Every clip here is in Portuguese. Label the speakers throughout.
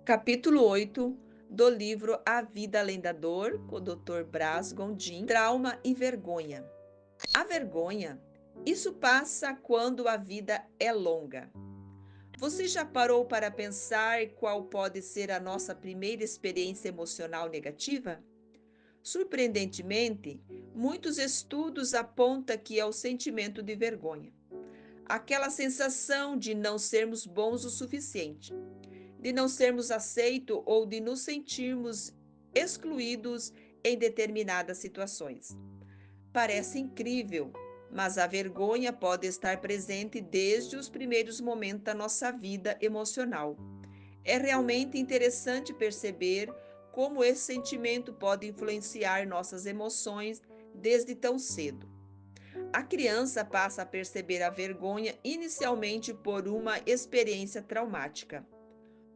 Speaker 1: Capítulo 8 do livro A Vida Além da Dor, com o Dr. Brás Gondim, Trauma e Vergonha. A vergonha, isso passa quando a vida é longa. Você já parou para pensar qual pode ser a nossa primeira experiência emocional negativa? Surpreendentemente, muitos estudos apontam que é o sentimento de vergonha. Aquela sensação de não sermos bons o suficiente, de não sermos aceitos ou de nos sentirmos excluídos em determinadas situações. Parece incrível, mas a vergonha pode estar presente desde os primeiros momentos da nossa vida emocional. É realmente interessante perceber como esse sentimento pode influenciar nossas emoções desde tão cedo. A criança passa a perceber a vergonha inicialmente por uma experiência traumática,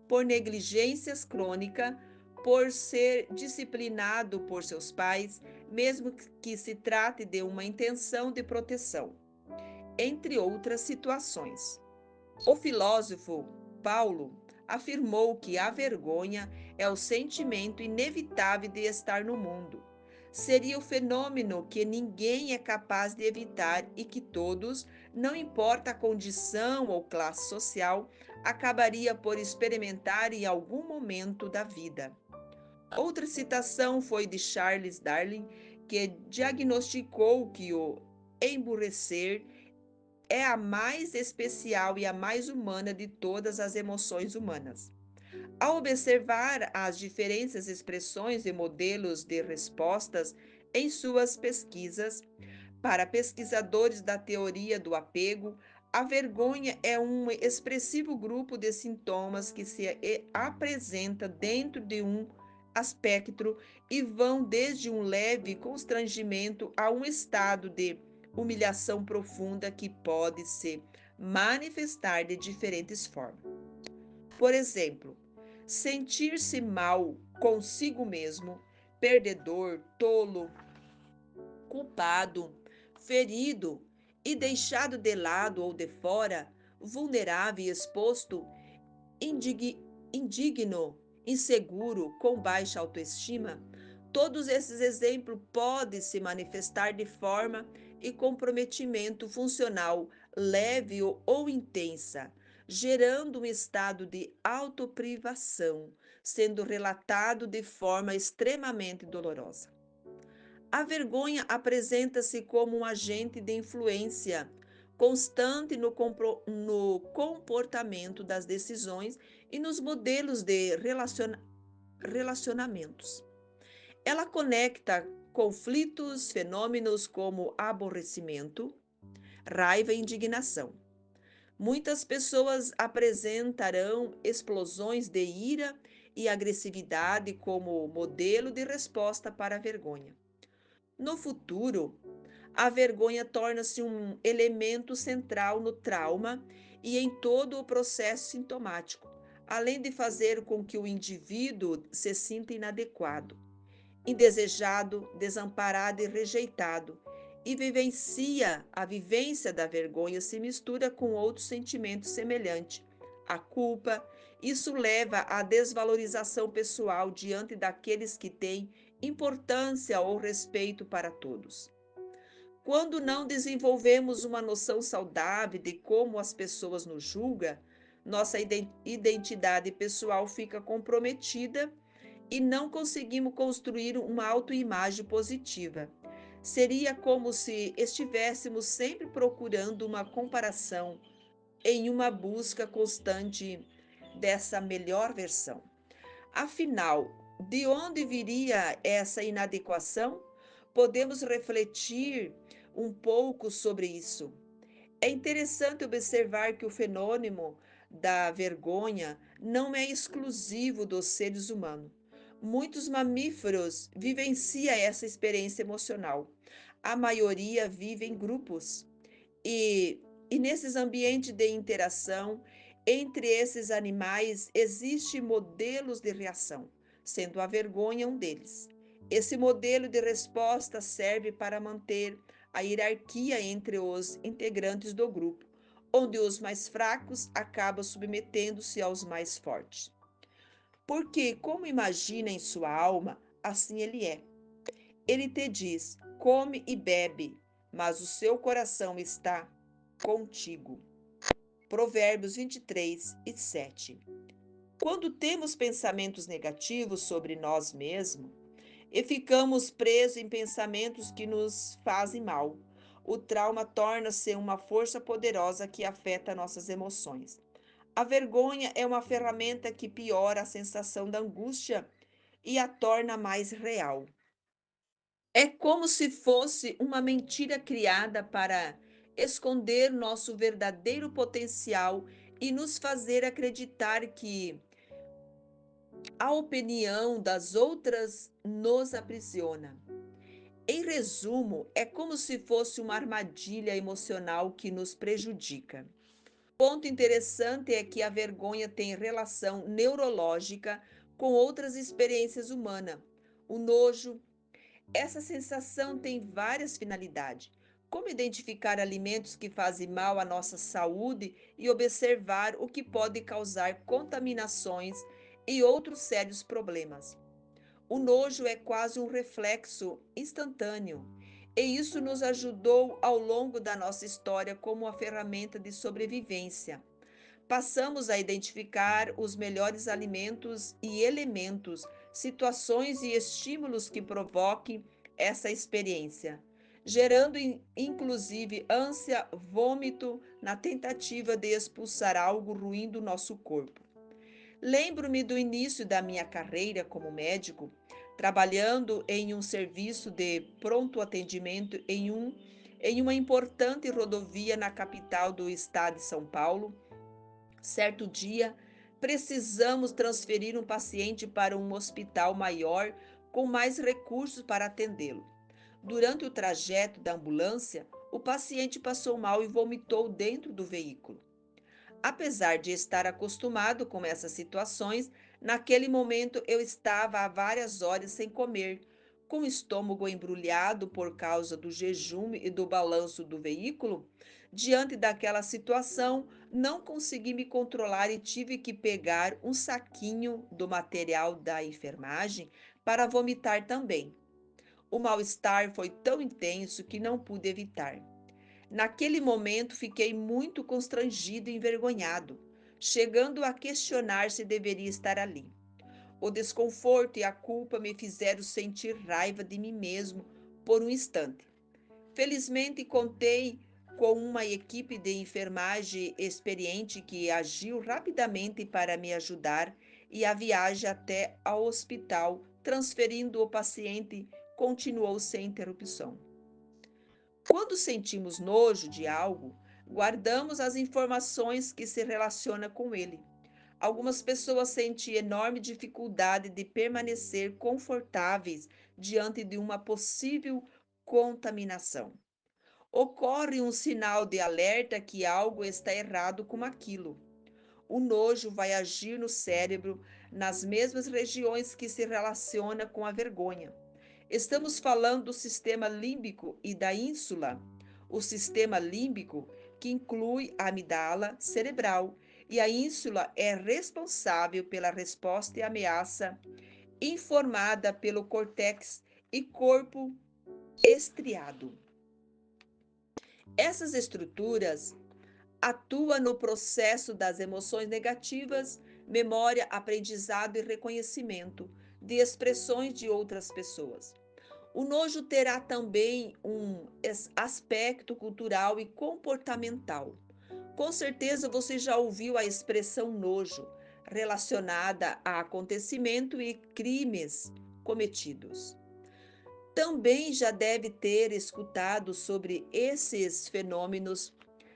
Speaker 1: por negligências crônica, por ser disciplinado por seus pais, mesmo que se trate de uma intenção de proteção, entre outras situações. O filósofo Paulo afirmou que a vergonha é o sentimento inevitável de estar no mundo. Seria o fenômeno que ninguém é capaz de evitar e que todos, não importa a condição ou classe social, acabaria por experimentar em algum momento da vida. Outra citação foi de Charles Darwin, que diagnosticou que o emburrecer é a mais especial e a mais humana de todas as emoções humanas. Ao observar as diferentes expressões e modelos de respostas em suas pesquisas, para pesquisadores da teoria do apego, a vergonha é um expressivo grupo de sintomas que se apresenta dentro de um aspecto e vão desde um leve constrangimento a um estado de humilhação profunda que pode se manifestar de diferentes formas. Por exemplo, sentir-se mal consigo mesmo, perdedor, tolo, culpado, ferido e deixado de lado ou de fora, vulnerável e exposto, indigno, inseguro, com baixa autoestima, todos esses exemplos podem se manifestar de forma e comprometimento funcional leve ou intensa, gerando um estado de autoprivação, sendo relatado de forma extremamente dolorosa. A vergonha apresenta-se como um agente de influência constante no comportamento das decisões e nos modelos de relacionamentos. Ela conecta conflitos, fenômenos como aborrecimento, raiva e indignação. Muitas pessoas apresentarão explosões de ira e agressividade como modelo de resposta para a vergonha. No futuro, a vergonha torna-se um elemento central no trauma e em todo o processo sintomático, além de fazer com que o indivíduo se sinta inadequado, indesejado, desamparado e rejeitado, e vivencia a vivência da vergonha se mistura com outros sentimentos semelhantes, a culpa. Isso leva à desvalorização pessoal diante daqueles que têm importância ou respeito para todos. Quando não desenvolvemos uma noção saudável de como as pessoas nos julgam, nossa identidade pessoal fica comprometida e não conseguimos construir uma autoimagem positiva. Seria como se estivéssemos sempre procurando uma comparação em uma busca constante dessa melhor versão. Afinal, de onde viria essa inadequação? Podemos refletir um pouco sobre isso. É interessante observar que o fenômeno da vergonha não é exclusivo dos seres humanos. Muitos mamíferos vivenciam essa experiência emocional. A maioria vive em grupos e, e nesses ambientes de interação entre esses animais existem modelos de reação, sendo a vergonha um deles. Esse modelo de resposta serve para manter a hierarquia entre os integrantes do grupo, onde os mais fracos acabam submetendo-se aos mais fortes. Porque, como imagina em sua alma, assim ele é. Ele te diz: come e bebe, mas o seu coração está contigo. Provérbios 23:7. Quando temos pensamentos negativos sobre nós mesmos e ficamos presos em pensamentos que nos fazem mal, o trauma torna-se uma força poderosa que afeta nossas emoções. A vergonha é uma ferramenta que piora a sensação da angústia e a torna mais real. É como se fosse uma mentira criada para esconder nosso verdadeiro potencial e nos fazer acreditar que a opinião das outras nos aprisiona. Em resumo, é como se fosse uma armadilha emocional que nos prejudica. Ponto interessante é que a vergonha tem relação neurológica com outras experiências humanas. O nojo, essa sensação tem várias finalidades, como identificar alimentos que fazem mal à nossa saúde e observar o que pode causar contaminações e outros sérios problemas. O nojo é quase um reflexo instantâneo, e isso nos ajudou ao longo da nossa história como uma ferramenta de sobrevivência. Passamos a identificar os melhores alimentos e elementos, situações e estímulos que provoquem essa experiência, gerando inclusive ânsia, vômito, na tentativa de expulsar algo ruim do nosso corpo. Lembro-me do início da minha carreira como médico, trabalhando em um serviço de pronto atendimento em uma importante rodovia na capital do estado de São Paulo. Certo dia, precisamos transferir um paciente para um hospital maior com mais recursos para atendê-lo. Durante o trajeto da ambulância, o paciente passou mal e vomitou dentro do veículo. Apesar de estar acostumado com essas situações, naquele momento eu estava há várias horas sem comer, com o estômago embrulhado por causa do jejum e do balanço do veículo. Diante daquela situação, não consegui me controlar e tive que pegar um saquinho do material da enfermagem para vomitar também. O mal-estar foi tão intenso que não pude evitar. Naquele momento fiquei muito constrangido e envergonhado, chegando a questionar se deveria estar ali. O desconforto e a culpa me fizeram sentir raiva de mim mesmo por um instante. Felizmente, contei com uma equipe de enfermagem experiente que agiu rapidamente para me ajudar e a viagem até ao hospital, transferindo o paciente, continuou sem interrupção. Quando sentimos nojo de algo, guardamos as informações que se relacionam com ele. Algumas pessoas sentem enorme dificuldade de permanecer confortáveis diante de uma possível contaminação. Ocorre um sinal de alerta que algo está errado com aquilo. O nojo vai agir no cérebro nas mesmas regiões que se relaciona com a vergonha. Estamos falando do sistema límbico e da ínsula. O sistema límbico, que inclui a amígdala cerebral, e a ínsula é responsável pela resposta e ameaça, informada pelo córtex e corpo estriado. Essas estruturas atuam no processo das emoções negativas, memória, aprendizado e reconhecimento de expressões de outras pessoas. O nojo terá também um aspecto cultural e comportamental. Com certeza você já ouviu a expressão nojo relacionada a acontecimento e crimes cometidos. Também já deve ter escutado sobre esses fenômenos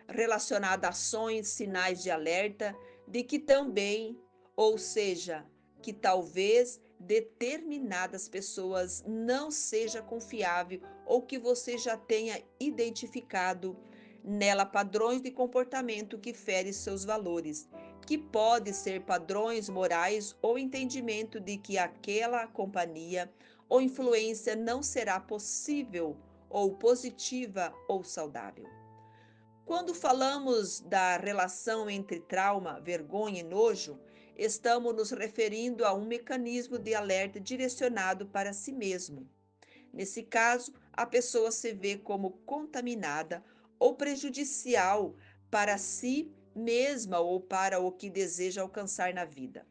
Speaker 1: relacionados a ações, sinais de alerta, de que também, ou seja, que talvez determinadas pessoas não seja confiável ou que você já tenha identificado nela padrões de comportamento que ferem seus valores, que pode ser padrões morais ou entendimento de que aquela companhia ou influência não será possível ou positiva ou saudável. Quando falamos da relação entre trauma, vergonha e nojo, Estamos nos referindo a um mecanismo de alerta direcionado para si mesmo. Nesse caso, a pessoa se vê como contaminada ou prejudicial para si mesma ou para o que deseja alcançar na vida.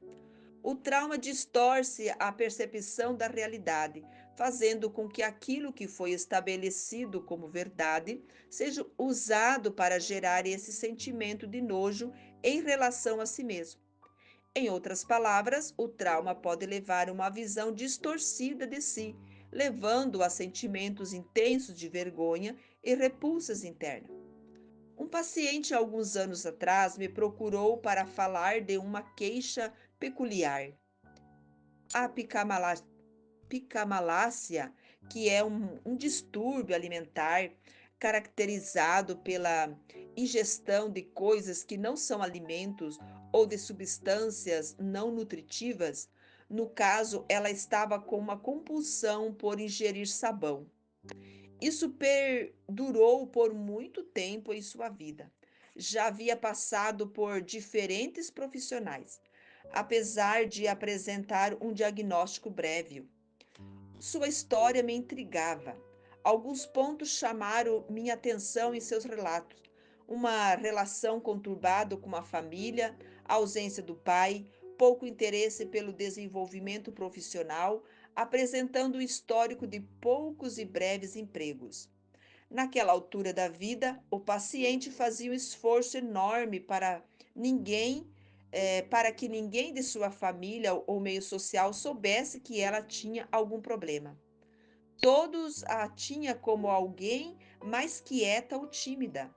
Speaker 1: O trauma distorce a percepção da realidade, fazendo com que aquilo que foi estabelecido como verdade seja usado para gerar esse sentimento de nojo em relação a si mesmo. Em outras palavras, o trauma pode levar a uma visão distorcida de si, levando a sentimentos intensos de vergonha e repulsas internas. Um paciente, alguns anos atrás, me procurou para falar de uma queixa peculiar. A picamalácia, que é um distúrbio alimentar caracterizado pela ingestão de coisas que não são alimentos ou de substâncias não nutritivas. No caso, ela estava com uma compulsão por ingerir sabão. Isso perdurou por muito tempo em sua vida. Já havia passado por diferentes profissionais, apesar de apresentar um diagnóstico breve. Sua história me intrigava. Alguns pontos chamaram minha atenção em seus relatos. Uma relação conturbada com a família, a ausência do pai, pouco interesse pelo desenvolvimento profissional, apresentando um histórico de poucos e breves empregos. Naquela altura da vida, o paciente fazia um esforço enorme para que ninguém de sua família ou meio social soubesse que ela tinha algum problema. Todos a tinham como alguém mais quieta ou tímida.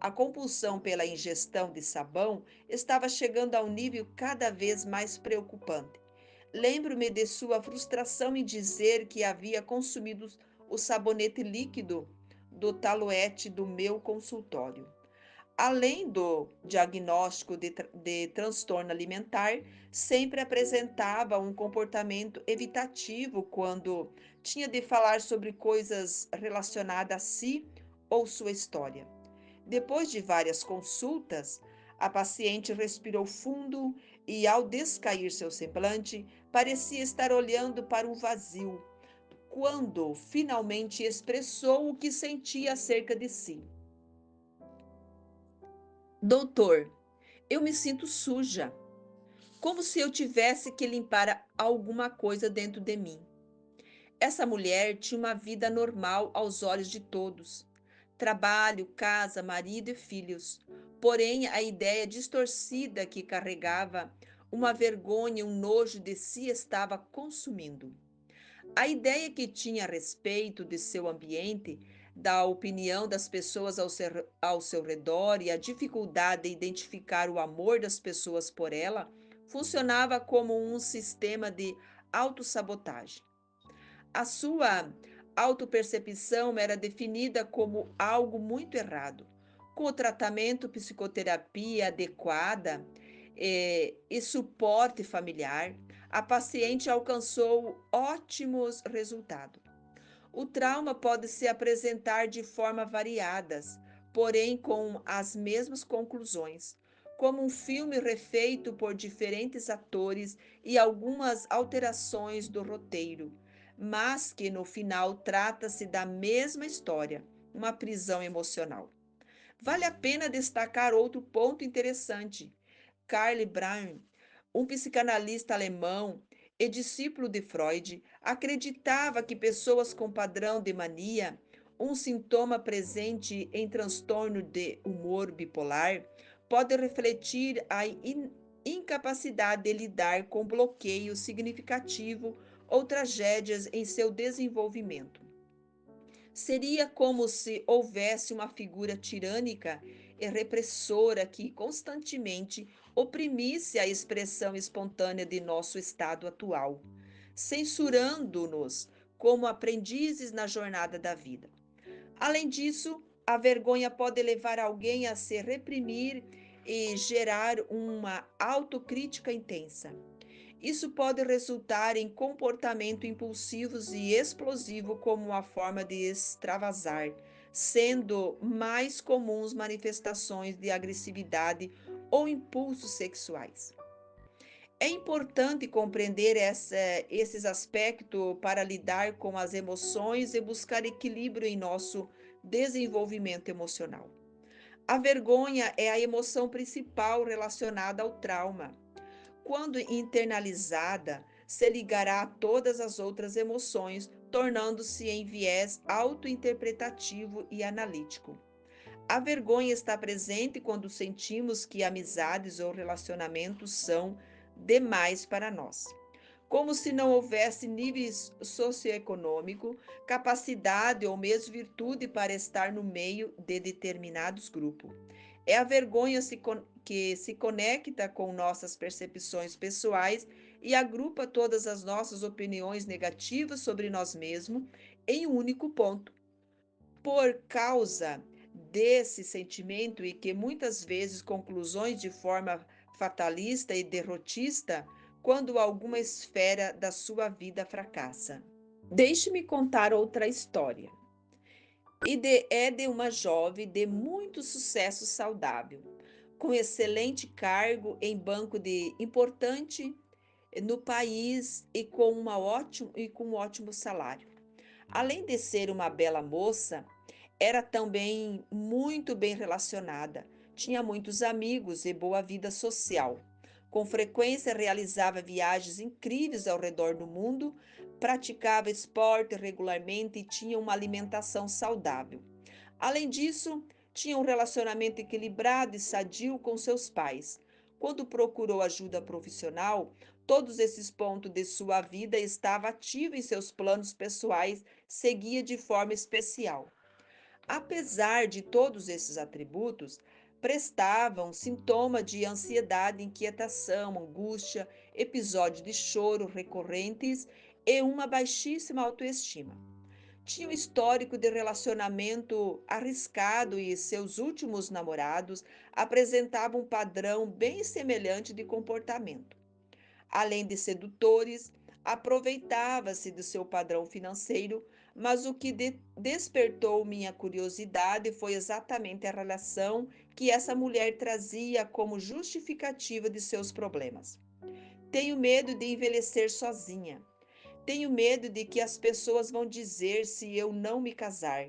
Speaker 1: A compulsão pela ingestão de sabão estava chegando a um nível cada vez mais preocupante. Lembro-me de sua frustração em dizer que havia consumido o sabonete líquido do taloete do meu consultório. Além do diagnóstico de transtorno alimentar, sempre apresentava um comportamento evitativo quando tinha de falar sobre coisas relacionadas a si ou sua história. Depois de várias consultas, a paciente respirou fundo e, ao descair seu semblante, parecia estar olhando para um vazio, quando finalmente expressou o que sentia acerca de si. Doutor, eu me sinto suja, como se eu tivesse que limpar alguma coisa dentro de mim. Essa mulher tinha uma vida normal aos olhos de todos. Trabalho, casa, marido e filhos. Porém, a ideia distorcida que carregava, uma vergonha, um nojo de si estava consumindo. A ideia que tinha a respeito de seu ambiente, da opinião das pessoas ao seu redor e a dificuldade de identificar o amor das pessoas por ela, funcionava como um sistema de autossabotagem. A sua autopercepção era definida como algo muito errado. Com o tratamento psicoterapia adequada e suporte familiar, a paciente alcançou ótimos resultados. O trauma pode se apresentar de forma variadas, porém com as mesmas conclusões, como um filme refeito por diferentes atores e algumas alterações do roteiro, mas que no final trata-se da mesma história, uma prisão emocional. Vale a pena destacar outro ponto interessante. Karl Braun, um psicanalista alemão e discípulo de Freud, acreditava que pessoas com padrão de mania, um sintoma presente em transtorno de humor bipolar, pode refletir a incapacidade de lidar com bloqueio significativo ou tragédias em seu desenvolvimento. Seria como se houvesse uma figura tirânica e repressora que constantemente oprimisse a expressão espontânea de nosso estado atual, censurando-nos como aprendizes na jornada da vida. Além disso, a vergonha pode levar alguém a se reprimir e gerar uma autocrítica intensa. Isso pode resultar em comportamento impulsivos e explosivo como uma forma de extravasar, sendo mais comuns manifestações de agressividade ou impulsos sexuais. É importante compreender esses aspectos para lidar com as emoções e buscar equilíbrio em nosso desenvolvimento emocional. A vergonha é a emoção principal relacionada ao trauma. Quando internalizada, se ligará a todas as outras emoções, tornando-se em viés autointerpretativo e analítico. A vergonha está presente quando sentimos que amizades ou relacionamentos são demais para nós, como se não houvesse níveis socioeconômico, capacidade ou mesmo virtude para estar no meio de determinados grupos. É a vergonha que se conecta com nossas percepções pessoais e agrupa todas as nossas opiniões negativas sobre nós mesmos em um único ponto. Por causa desse sentimento e que muitas vezes conclusões de forma fatalista e derrotista quando alguma esfera da sua vida fracassa. Deixe-me contar outra história. É de uma jovem de muito sucesso saudável, com excelente cargo em banco de importante no país e com um ótimo salário. Além de ser uma bela moça, era também muito bem relacionada, tinha muitos amigos e boa vida social. Com frequência realizava viagens incríveis ao redor do mundo, praticava esporte regularmente e tinha uma alimentação saudável. Além disso, tinha um relacionamento equilibrado e sadio com seus pais. Quando procurou ajuda profissional, todos esses pontos de sua vida estavam ativos em seus planos pessoais, seguia de forma especial. Apesar de todos esses atributos, prestavam sintoma de ansiedade, inquietação, angústia, episódios de choro recorrentes e uma baixíssima autoestima. Tinha um histórico de relacionamento arriscado e seus últimos namorados apresentavam um padrão bem semelhante de comportamento. Além de sedutores, aproveitava-se do seu padrão financeiro, mas o que despertou minha curiosidade foi exatamente a relação que essa mulher trazia como justificativa de seus problemas. Tenho medo de envelhecer sozinha. Tenho medo de que as pessoas vão dizer se eu não me casar.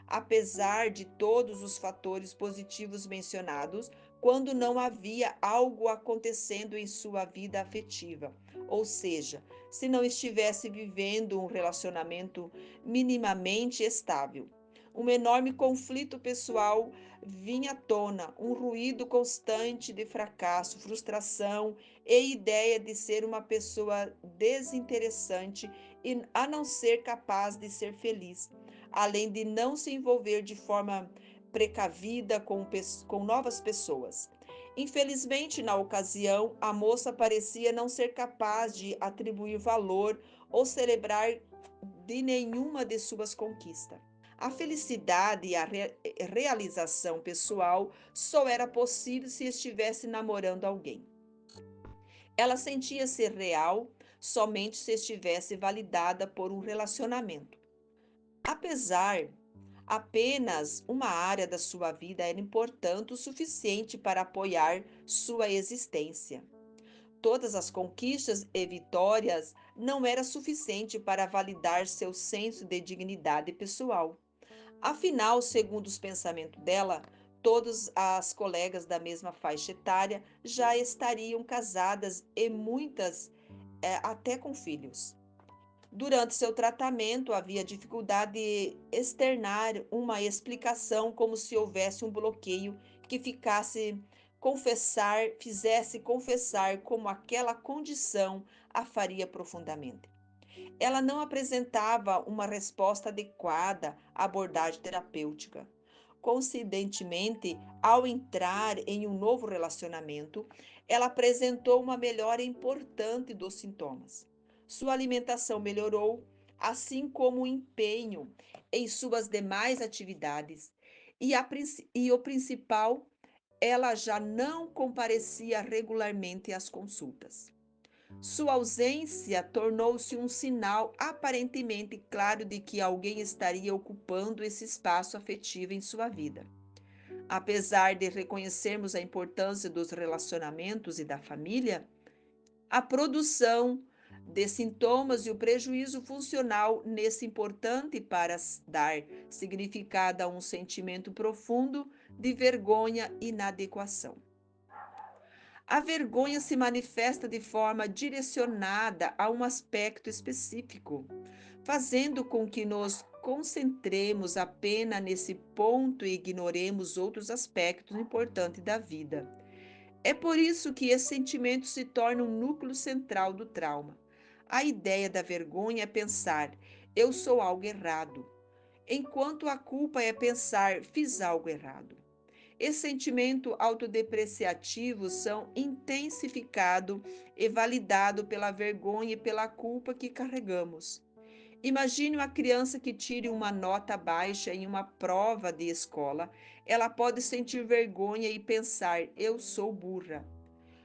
Speaker 1: Apesar de todos os fatores positivos mencionados, quando não havia algo acontecendo em sua vida afetiva, ou seja, se não estivesse vivendo um relacionamento minimamente estável. Um enorme conflito pessoal vinha à tona, um ruído constante de fracasso, frustração e ideia de ser uma pessoa desinteressante e a não ser capaz de ser feliz, além de não se envolver de forma precavida com novas pessoas. Infelizmente, na ocasião, a moça parecia não ser capaz de atribuir valor ou celebrar de nenhuma de suas conquistas. A felicidade e a realização pessoal só era possível se estivesse namorando alguém. Ela sentia ser real somente se estivesse validada por um relacionamento. Apesar, apenas uma área da sua vida era importante o suficiente para apoiar sua existência. Todas as conquistas e vitórias não era suficiente para validar seu senso de dignidade pessoal. Afinal, segundo os pensamentos dela, todas as colegas da mesma faixa etária já estariam casadas e muitas até com filhos. Durante seu tratamento, havia dificuldade de externar uma explicação como se houvesse um bloqueio que fizesse confessar como aquela condição a faria profundamente. Ela não apresentava uma resposta adequada à abordagem terapêutica. Coincidentemente, ao entrar em um novo relacionamento, ela apresentou uma melhora importante dos sintomas. Sua alimentação melhorou, assim como o empenho em suas demais atividades. E o principal, ela já não comparecia regularmente às consultas. Sua ausência tornou-se um sinal aparentemente claro de que alguém estaria ocupando esse espaço afetivo em sua vida. Apesar de reconhecermos a importância dos relacionamentos e da família, a produção de sintomas e o prejuízo funcional nesse importante para dar significado a um sentimento profundo de vergonha e inadequação. A vergonha se manifesta de forma direcionada a um aspecto específico, fazendo com que nos concentremos apenas nesse ponto e ignoremos outros aspectos importantes da vida. É por isso que esse sentimento se torna um núcleo central do trauma. A ideia da vergonha é pensar, eu sou algo errado, enquanto a culpa é pensar, fiz algo errado. Esse sentimento autodepreciativo são intensificado e validado pela vergonha e pela culpa que carregamos. Imagine uma criança que tire uma nota baixa em uma prova de escola. Ela pode sentir vergonha e pensar, eu sou burra.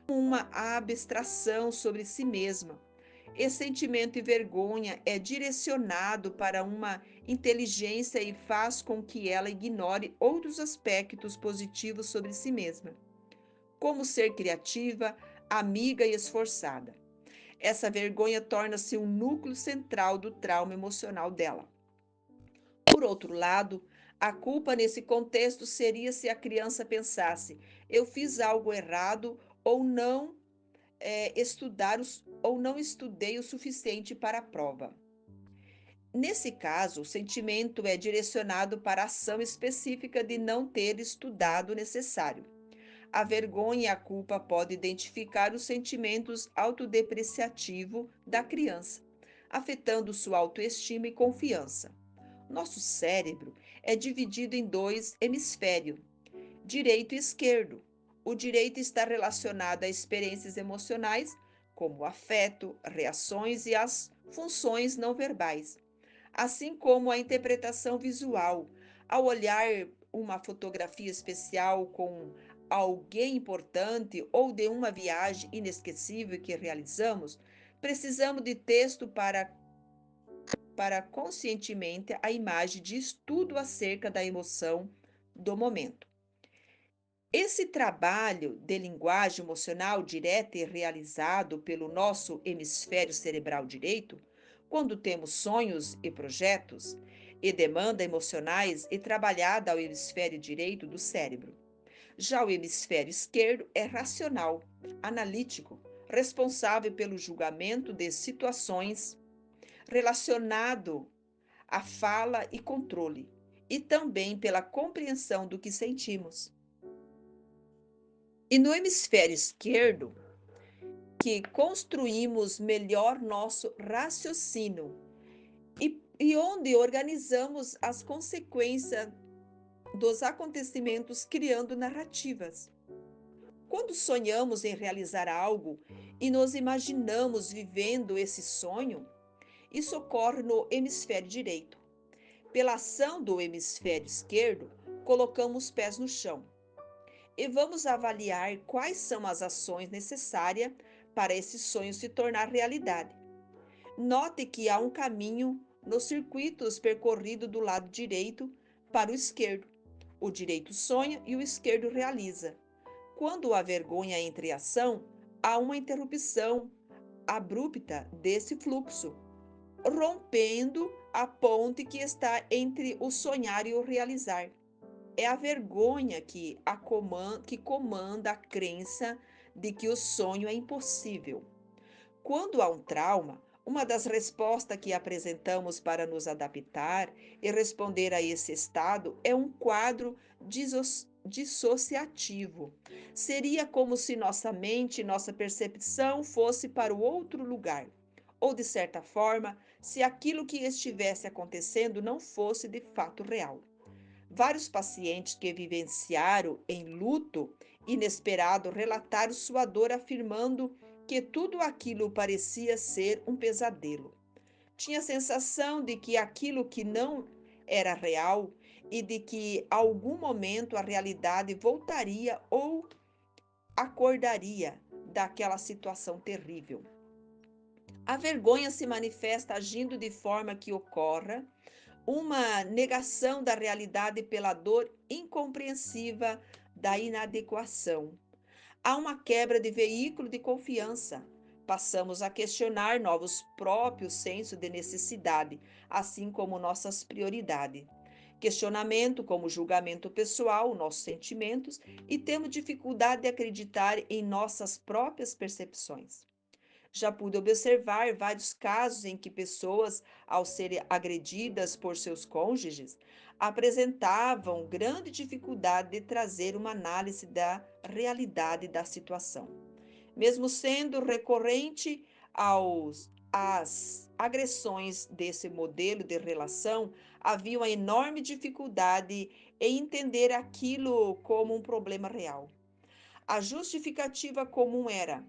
Speaker 1: Uma abstração sobre si mesma. Esse sentimento de vergonha é direcionado para uma inteligência e faz com que ela ignore outros aspectos positivos sobre si mesma, como ser criativa, amiga e esforçada. Essa vergonha torna-se um núcleo central do trauma emocional dela. Por outro lado, a culpa nesse contexto seria se a criança pensasse: eu fiz algo errado ou não ou não estudei o suficiente para a prova. Nesse caso, o sentimento é direcionado para a ação específica de não ter estudado o necessário. A vergonha e a culpa podem identificar os sentimentos autodepreciativos da criança, afetando sua autoestima e confiança. Nosso cérebro é dividido em dois hemisférios, direito e esquerdo. O direito está relacionado a experiências emocionais, como o afeto, reações e as funções não verbais, assim como a interpretação visual. Ao olhar uma fotografia especial com alguém importante ou de uma viagem inesquecível que realizamos, precisamos de texto para conscientemente a imagem diz tudo acerca da emoção do momento. Esse trabalho de linguagem emocional direta e realizado pelo nosso hemisfério cerebral direito, quando temos sonhos e projetos e demandas emocionais e trabalhada ao hemisfério direito do cérebro. Já o hemisfério esquerdo é racional, analítico, responsável pelo julgamento de situações relacionado à fala e controle, e também pela compreensão do que sentimos. E no hemisfério esquerdo, que construímos melhor nosso raciocínio e onde organizamos as consequências dos acontecimentos criando narrativas. Quando sonhamos em realizar algo e nos imaginamos vivendo esse sonho, isso ocorre no hemisfério direito. Pela ação do hemisfério esquerdo, colocamos os pés no chão e vamos avaliar quais são as ações necessárias para esse sonho se tornar realidade. Note que há um caminho nos circuitos percorrido do lado direito para o esquerdo. O direito sonha e o esquerdo realiza. Quando há vergonha entre ação, há uma interrupção abrupta desse fluxo, rompendo a ponte que está entre o sonhar e o realizar. É a vergonha que comanda a crença de que o sonho é impossível. Quando há um trauma, uma das respostas que apresentamos para nos adaptar e responder a esse estado é um quadro dissociativo. Seria como se nossa mente e nossa percepção fosse para o outro lugar. Ou, de certa forma, se aquilo que estivesse acontecendo não fosse de fato real. Vários pacientes que vivenciaram em luto inesperado relataram sua dor, afirmando que tudo aquilo parecia ser um pesadelo. Tinha a sensação de que aquilo que não era real e de que a algum momento a realidade voltaria ou acordaria daquela situação terrível. A vergonha se manifesta agindo de forma que ocorra uma negação da realidade pela dor incompreensiva da inadequação. Há uma quebra de veículo de confiança, Passamos a questionar novos próprios senso de necessidade, assim como nossas prioridades. Questionamento como julgamento pessoal, nossos sentimentos, e temos dificuldade de acreditar em nossas próprias percepções. Já pude observar vários casos em que pessoas, ao serem agredidas por seus cônjuges, apresentavam grande dificuldade de trazer uma análise da realidade da situação. Mesmo sendo recorrente às agressões desse modelo de relação, havia uma enorme dificuldade em entender aquilo como um problema real. A justificativa comum era: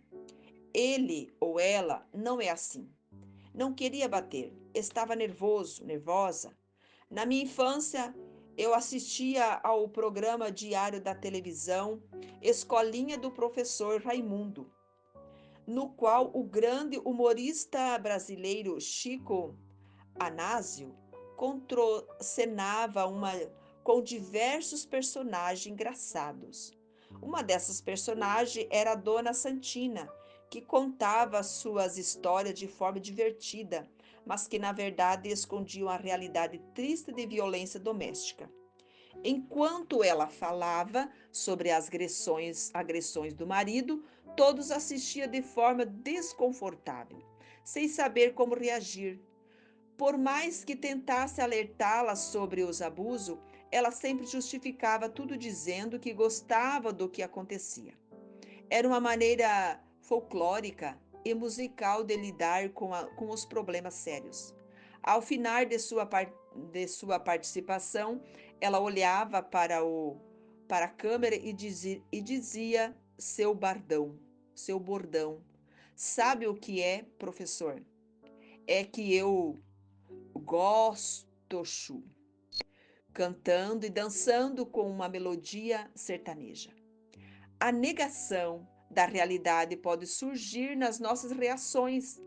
Speaker 1: ele ou ela não é assim. Não queria bater, estava nervoso, nervosa. Na minha infância, eu assistia ao programa diário da televisão Escolinha do Professor Raimundo, no qual o grande humorista brasileiro Chico Anísio contracenava com diversos personagens engraçados. Uma dessas personagens era a Dona Santina, que contava suas histórias de forma divertida, mas que na verdade escondiam a realidade triste de violência doméstica. Enquanto ela falava sobre as agressões do marido, todos assistiam de forma desconfortável, sem saber como reagir. Por mais que tentasse alertá-la sobre os abusos, ela sempre justificava tudo dizendo que gostava do que acontecia. Era uma maneira folclórica e musical de lidar com os problemas sérios. Ao final de sua participação, ela olhava para a câmera e dizia seu bordão. Sabe o que é, professor? É que eu gosto, Chu, cantando e dançando com uma melodia sertaneja. A negação da realidade pode surgir nas nossas reações,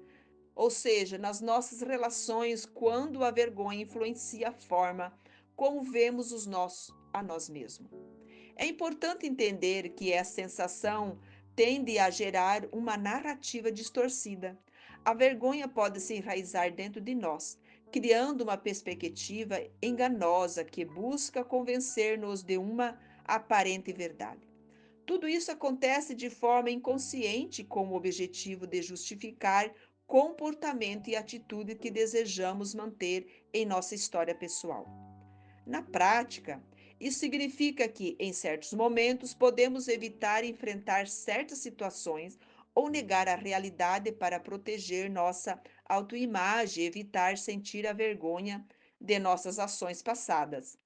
Speaker 1: ou seja, nas nossas relações, quando a vergonha influencia a forma como vemos a nós mesmos. É importante entender que essa sensação tende a gerar uma narrativa distorcida. A vergonha pode se enraizar dentro de nós, criando uma perspectiva enganosa que busca convencer-nos de uma aparente verdade. Tudo isso acontece de forma inconsciente com o objetivo de justificar comportamento e atitude que desejamos manter em nossa história pessoal. Na prática, isso significa que, em certos momentos, podemos evitar enfrentar certas situações ou negar a realidade para proteger nossa autoimagem e evitar sentir a vergonha de nossas ações passadas.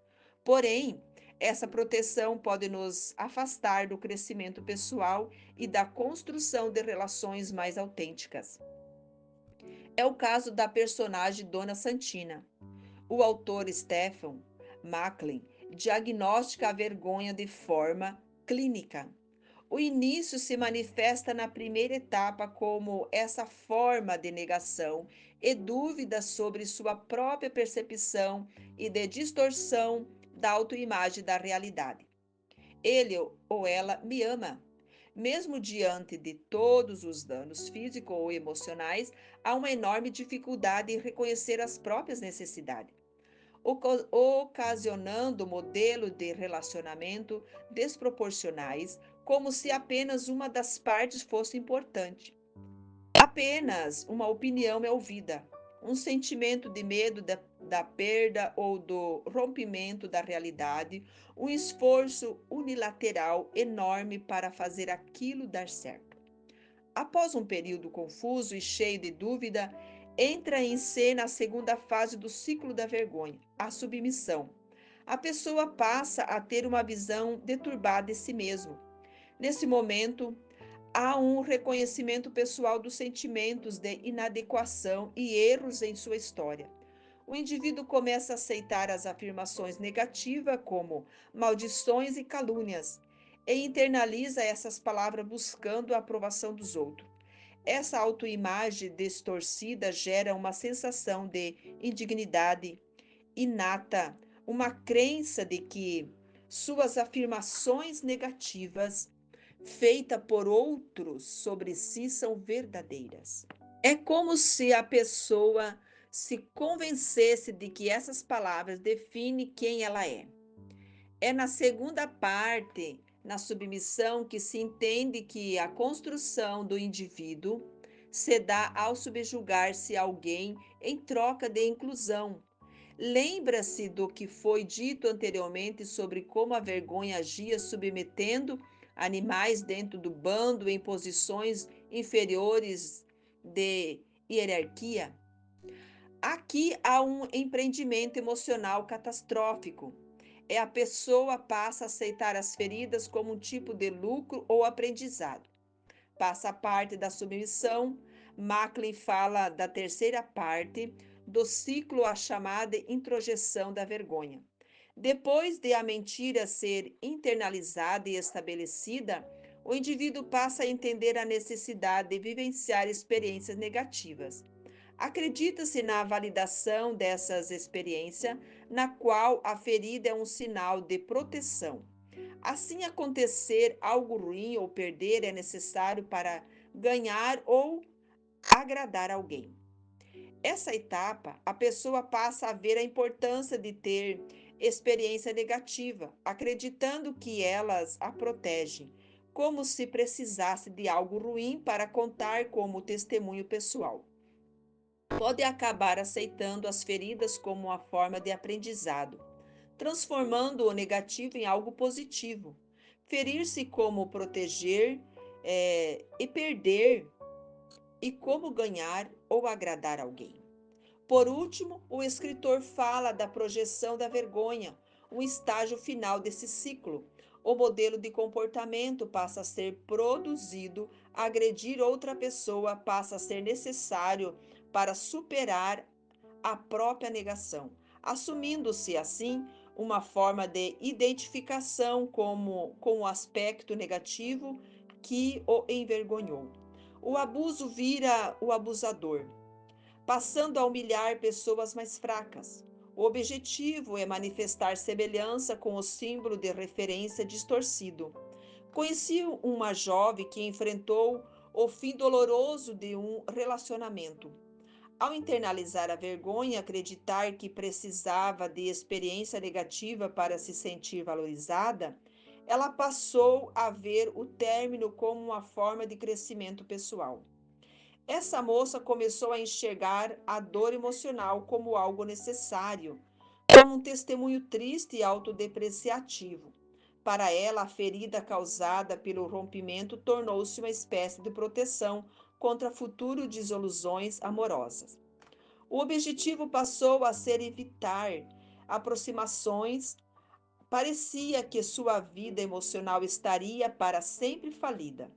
Speaker 1: Porém, essa proteção pode nos afastar do crescimento pessoal e da construção de relações mais autênticas. É o caso da personagem Dona Santina. O autor Stephen Macklin diagnostica a vergonha de forma clínica. O início se manifesta na primeira etapa como essa forma de negação e dúvida sobre sua própria percepção e de distorção da autoimagem da realidade. Ele ou ela me ama. Mesmo diante de todos os danos físicos ou emocionais, há uma enorme dificuldade em reconhecer as próprias necessidades, ocasionando modelos de relacionamento desproporcionais, como se apenas uma das partes fosse importante. Apenas uma opinião é ouvida. Um sentimento de medo da perda ou do rompimento da realidade, um esforço unilateral enorme para fazer aquilo dar certo. Após um período confuso e cheio de dúvida, entra em cena a segunda fase do ciclo da vergonha, a submissão. A pessoa passa a ter uma visão deturbada de si mesmo. Nesse momento, há um reconhecimento pessoal dos sentimentos de inadequação e erros em sua história. O indivíduo começa a aceitar as afirmações negativas como maldições e calúnias e internaliza essas palavras buscando a aprovação dos outros. Essa autoimagem distorcida gera uma sensação de indignidade inata, uma crença de que suas afirmações negativas feita por outros sobre si são verdadeiras. É como se a pessoa se convencesse de que essas palavras definem quem ela é. É na segunda parte, na submissão, que se entende que a construção do indivíduo se dá ao subjugar-se a alguém em troca de inclusão. Lembra-se do que foi dito anteriormente sobre como a vergonha agia submetendo animais dentro do bando em posições inferiores de hierarquia? Aqui há um empreendimento emocional catastrófico. A pessoa passa a aceitar as feridas como um tipo de lucro ou aprendizado. Passa a parte da submissão. Macklin fala da terceira parte do ciclo, a chamada introjeção da vergonha. Depois de a mentira ser internalizada e estabelecida, o indivíduo passa a entender a necessidade de vivenciar experiências negativas. Acredita-se na validação dessas experiências, na qual a ferida é um sinal de proteção. Assim, acontecer algo ruim ou perder é necessário para ganhar ou agradar alguém. Essa etapa, a pessoa passa a ver a importância de ter experiência negativa, acreditando que elas a protegem, como se precisasse de algo ruim para contar como testemunho pessoal. Pode acabar aceitando as feridas como uma forma de aprendizado, transformando o negativo em algo positivo. Ferir-se como proteger e perder, e como ganhar ou agradar alguém. Por último, o escritor fala da projeção da vergonha, um estágio final desse ciclo. O modelo de comportamento passa a ser produzido, agredir outra pessoa passa a ser necessário para superar a própria negação, assumindo-se assim uma forma de identificação com o aspecto negativo que o envergonhou. O abuso vira o abusador, passando a humilhar pessoas mais fracas. O objetivo é manifestar semelhança com o símbolo de referência distorcido. Conheci uma jovem que enfrentou o fim doloroso de um relacionamento. Ao internalizar a vergonha e acreditar que precisava de experiência negativa para se sentir valorizada, ela passou a ver o término como uma forma de crescimento pessoal. Essa moça começou a enxergar a dor emocional como algo necessário, como um testemunho triste e autodepreciativo. Para ela, a ferida causada pelo rompimento tornou-se uma espécie de proteção contra futuras desilusões amorosas. O objetivo passou a ser evitar aproximações. Parecia que sua vida emocional estaria para sempre falida.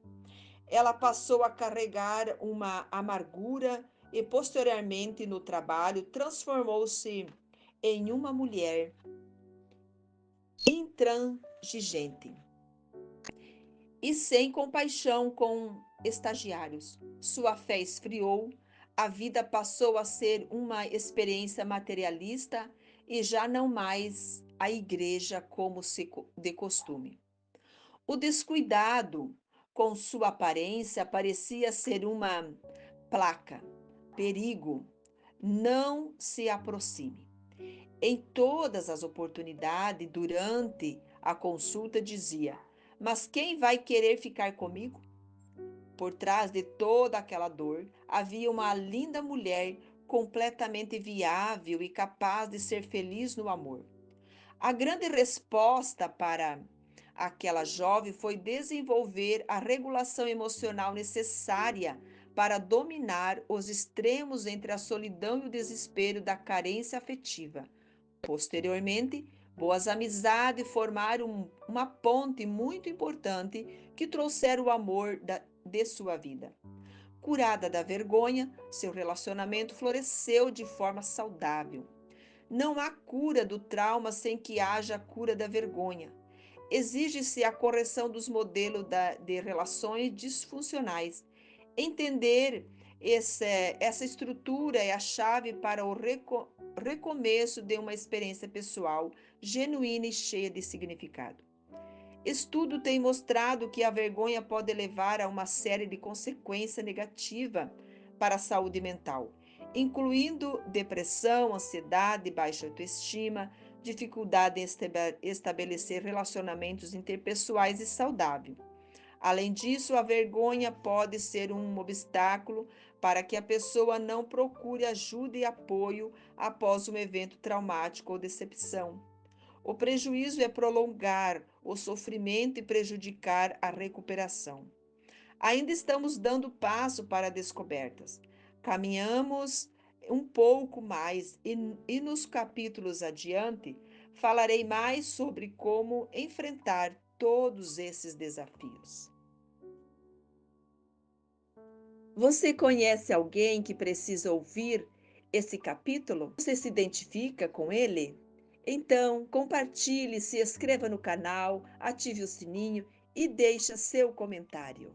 Speaker 1: Ela passou a carregar uma amargura e, posteriormente, no trabalho, transformou-se em uma mulher intransigente e sem compaixão com estagiários. Sua fé esfriou, a vida passou a ser uma experiência materialista e já não mais a igreja como de costume. O descuidado com sua aparência parecia ser uma placa: perigo, não se aproxime. Em todas as oportunidades, durante a consulta, dizia: Mas quem vai querer ficar comigo? Por trás de toda aquela dor, havia uma linda mulher completamente viável e capaz de ser feliz no amor. A grande resposta para aquela jovem foi desenvolver a regulação emocional necessária para dominar os extremos entre a solidão e o desespero da carência afetiva. Posteriormente, boas amizades formaram uma ponte muito importante que trouxeram o amor de sua vida. Curada da vergonha, seu relacionamento floresceu de forma saudável. Não há cura do trauma sem que haja a cura da vergonha. Exige-se a correção dos modelos de relações disfuncionais. Entender essa estrutura é a chave para o recomeço de uma experiência pessoal genuína e cheia de significado. Estudo tem mostrado que a vergonha pode levar a uma série de consequências negativas para a saúde mental, incluindo depressão, ansiedade, baixa autoestima, dificuldade em estabelecer relacionamentos interpessoais e saudáveis. Além disso, a vergonha pode ser um obstáculo para que a pessoa não procure ajuda e apoio após um evento traumático ou decepção. O prejuízo é prolongar o sofrimento e prejudicar a recuperação. Ainda estamos dando passo para descobertas. Caminhamos um pouco mais e nos capítulos adiante falarei mais sobre como enfrentar todos esses desafios. Você conhece alguém que precisa ouvir esse capítulo? Você se identifica com ele? Então, compartilhe, se inscreva no canal, ative o sininho e deixe seu comentário.